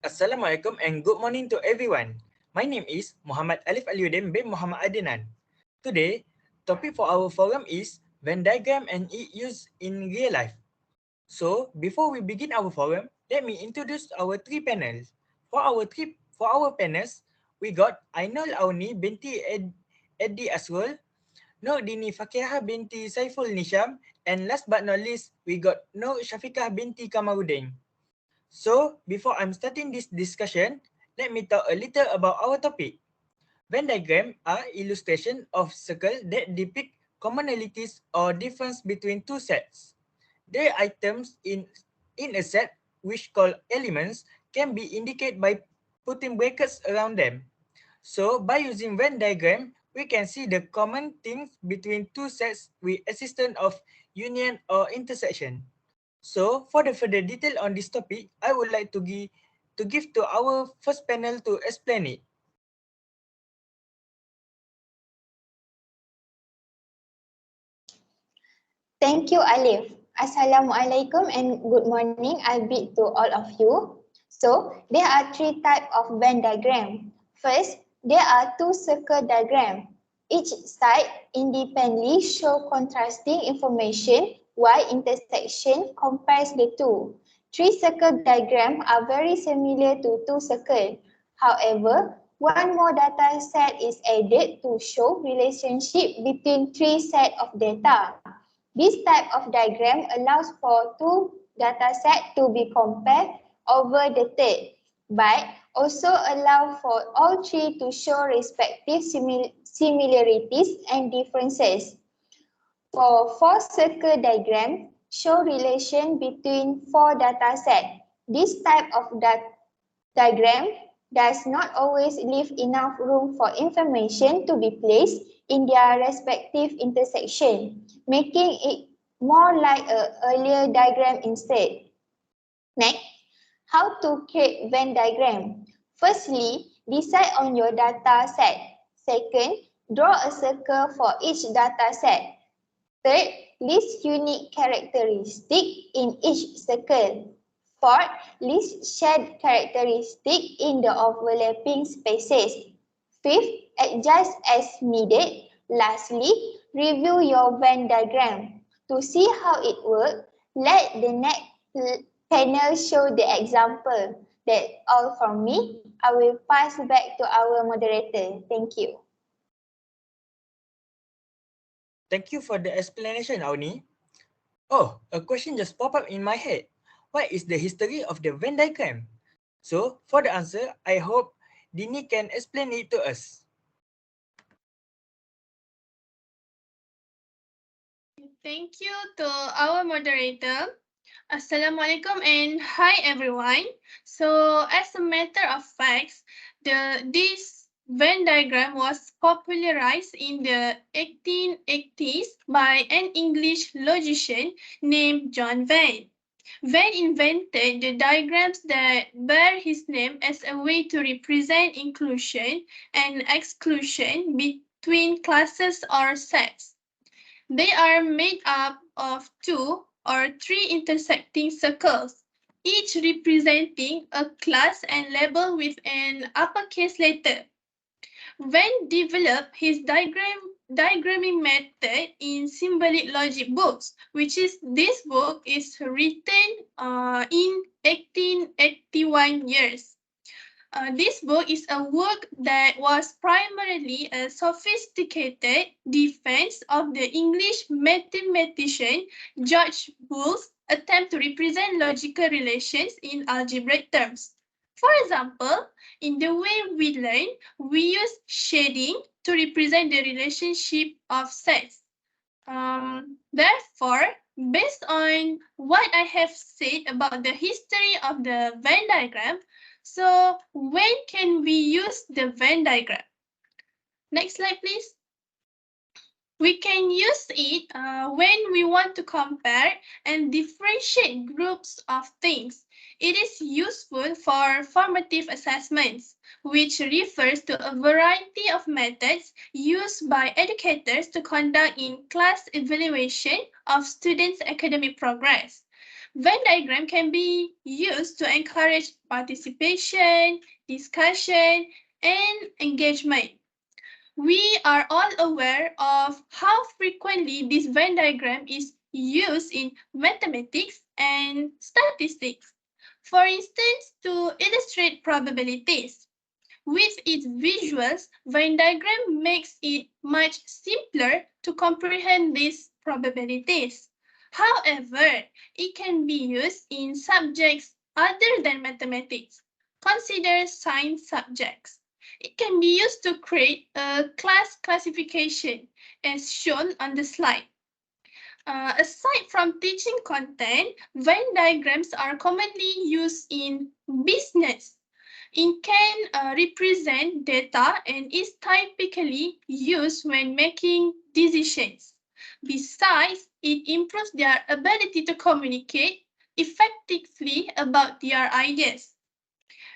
Assalamualaikum and good morning to everyone. My name is Muhammad Alif ALIUDDIN bin Muhammad ADNAN. Today, topic for our forum is Venn diagram and its use in real life. So, before we begin our forum, let me introduce our three panels. For our panels, we got AINUL AUNI binti EDDYASRUL, DINI FAQIHAH binti SAIFULNISHAM, and last but not least, we got SYAFIQAH binti KAMARRUDIN. So, before I'm starting this discussion, let me talk a little about our topic. Venn diagram are illustration of circle that depict commonalities or difference between two sets. The items in a set, which called elements, can be indicated by putting brackets around them. So, by using Venn diagram, we can see the common things between two sets with assistance of union or intersection. So, for the further detail on this topic, I would like to give to our first panel to explain it. Thank you, Alif. Assalamualaikum and good morning, albeit to all of you. So, there are three types of Venn diagram. First, there are two circle diagram. Each side independently show contrasting information while intersection compares the two. Three circle diagram are very similar to two circle. However, one more data set is added to show relationship between three set of data. This type of diagram allows for two data sets to be compared over the third, but also allow for all three to show respective similarities and differences. For four circle diagram, show relation between four data sets. This type of diagram does not always leave enough room for information to be placed in their respective intersection, making it more like an earlier diagram instead. Next, how to create Venn diagram. Firstly, decide on your data set. Second, draw a circle for each data set. Third, list unique characteristics in each circle. Fourth, list shared characteristics in the overlapping spaces. Fifth, adjust as needed. Lastly, review your Venn diagram. To see how it works, let the next panel show the example. That's all from me. I will pass back to our moderator. Thank you. Thank you for the explanation, Auni. Oh, a question just popped up in my head. What is the history of the Venn diagram? So, for the answer, I hope Dini can explain it to us. Thank you to our moderator. Assalamualaikum and hi everyone. So as a matter of fact, this Venn diagram was popularized in the 1880s by an English logician named John Venn. Venn invented the diagrams that bear his name as a way to represent inclusion and exclusion between classes or sets. They are made up of two or three intersecting circles, each representing a class and labeled with an uppercase letter. Venn developed his diagramming method in symbolic logic books, which is this book is written in 1881 years. This book is a work that was primarily a sophisticated defense of the English mathematician George Boole's attempt to represent logical relations in algebraic terms. For example, in the way we learn, we use shading to represent the relationship of sets. Therefore, based on what I have said about the history of the Venn diagram, so when can we use the Venn diagram? Next slide, please. We can use it when we want to compare and differentiate groups of things. It is useful for formative assessments, which refers to a variety of methods used by educators to conduct in-class evaluation of students' academic progress. Venn diagram can be used to encourage participation, discussion, and engagement. We are all aware of how frequently this Venn diagram is used in mathematics and statistics. For instance, to illustrate probabilities. With its visuals, Venn diagram makes it much simpler to comprehend these probabilities. However, it can be used in subjects other than mathematics. Consider science subjects. It can be used to create a class classification as shown on the slide. Aside from teaching content, Venn diagrams are commonly used in business. It can represent data and is typically used when making decisions. Besides, it improves their ability to communicate effectively about their ideas.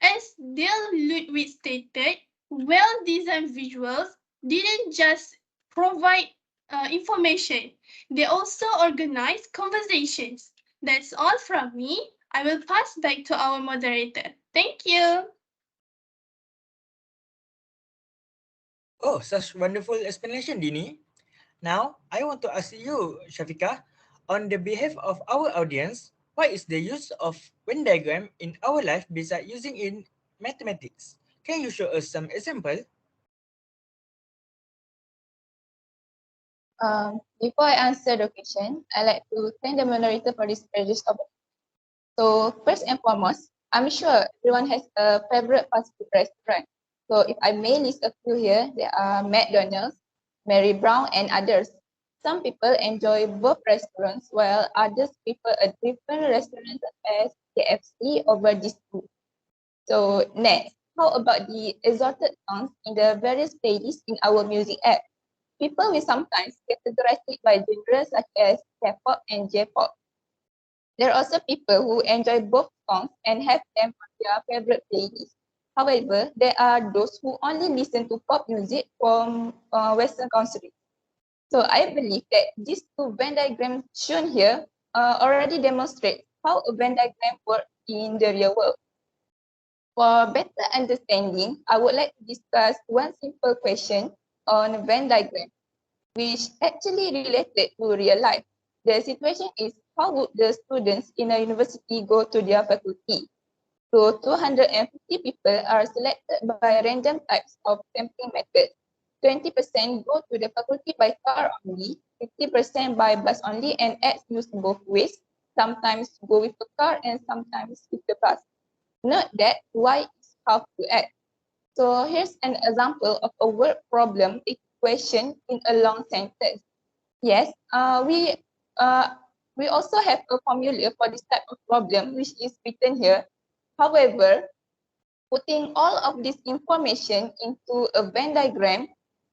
As Dale Ludwig stated, well-designed visuals didn't just provide information, they also organize conversations. That's all from me. I will pass back to our moderator. Thank you. Oh, such wonderful explanation, Dini. Now, I want to ask you, Shafiqah, on the behalf of our audience, what is the use of Venn diagram in our life besides using in mathematics? Can you show us some example? Before I answer the question, I'd like to thank the moderator for this precious topic. So first and foremost, I'm sure everyone has a favorite fast food restaurant. So if I may list a few here, there are McDonald's, Mary Brown, and others. Some people enjoy both restaurants while others prefer a different restaurant such as KFC over these two. So next, how about the exalted songs in the various playlists in our music app? People will sometimes categorize it by genres such as K-pop and J-pop. There are also people who enjoy both songs and have them on their favorite playlist. However, there are those who only listen to pop music from Western countries. So I believe that these two Venn diagrams shown here already demonstrate how a Venn diagram works in the real world. For better understanding, I would like to discuss one simple question on Venn diagram, which actually related to real life. The situation is, how would the students in a university go to their faculty? So 250 people are selected by random types of sampling methods. 20% go to the faculty by car only, 50% by bus only, and X use both ways. Sometimes go with the car and sometimes with the bus. Note that Y is half to X. So here's an example of a word problem equation in a long sentence. Yes, we also have a formula for this type of problem, which is written here. However, putting all of this information into a Venn diagram,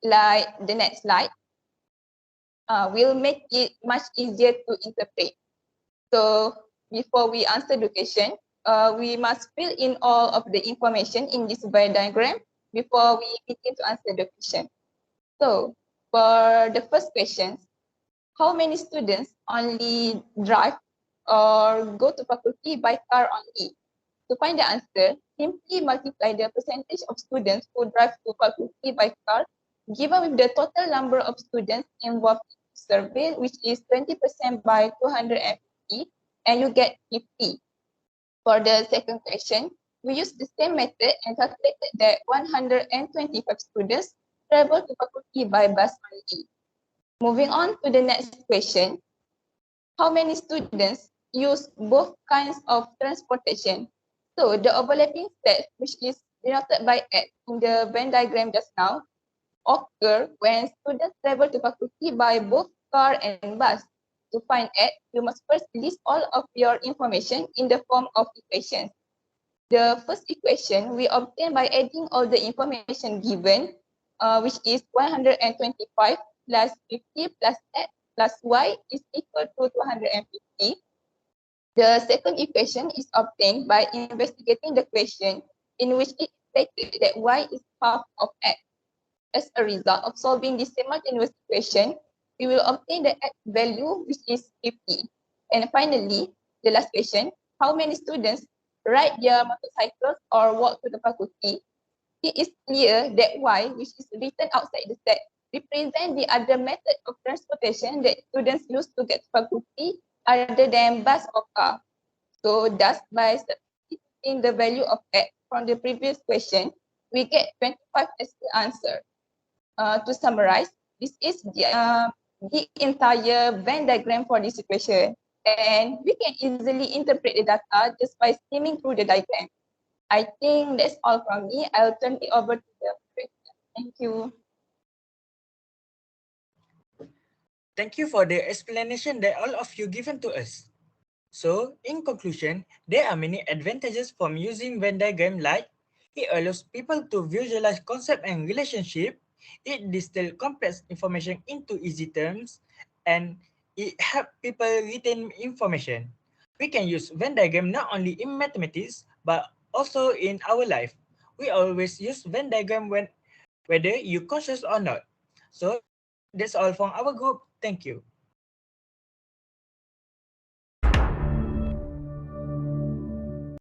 like the next slide, will make it much easier to interpret. So before we answer the question, we must fill in all of the information in this Venn diagram before we begin to answer the question. So for the first question, how many students only drive or go to faculty by car only? To find the answer, simply multiply the percentage of students who drive to faculty by car given with the total number of students involved in the survey, which is 20% by 250, and you get 50. For the second question, we use the same method and calculated that 125 students travel to faculty by bus only. Moving on to the next question, how many students use both kinds of transportation? So the overlapping set, which is denoted by X in the Venn diagram just now, occur when students travel to faculty by both car and bus. To find X, you must first list all of your information in the form of equations. The first equation we obtain by adding all the information given, which is 125 plus 50 plus X plus Y is equal to 250. The second equation is obtained by investigating the question in which it stated that Y is half of X. As a result of solving this simultaneous equation, we will obtain the X value, which is 50. And finally, the last question, how many students ride their motorcycles or walk to the faculty? It is clear that Y, which is written outside the set, represent the other method of transportation that students use to get to faculty other than bus or car. So thus, by substituting the value of X from the previous question, we get 25 as the answer. To summarize, this is the entire Venn diagram for this equation. And we can easily interpret the data just by skimming through the diagram. I think that's all from me. I'll turn it over to the operator. Thank you. Thank you for the explanation that all of you given to us. So, in conclusion, there are many advantages from using Venn diagram, like it allows people to visualize concept and relationship, it distills complex information into easy terms, and it helps people retain information. We can use Venn diagram not only in mathematics, but also in our life. We always use Venn diagram whether you conscious or not. So that's all from our group. Thank you.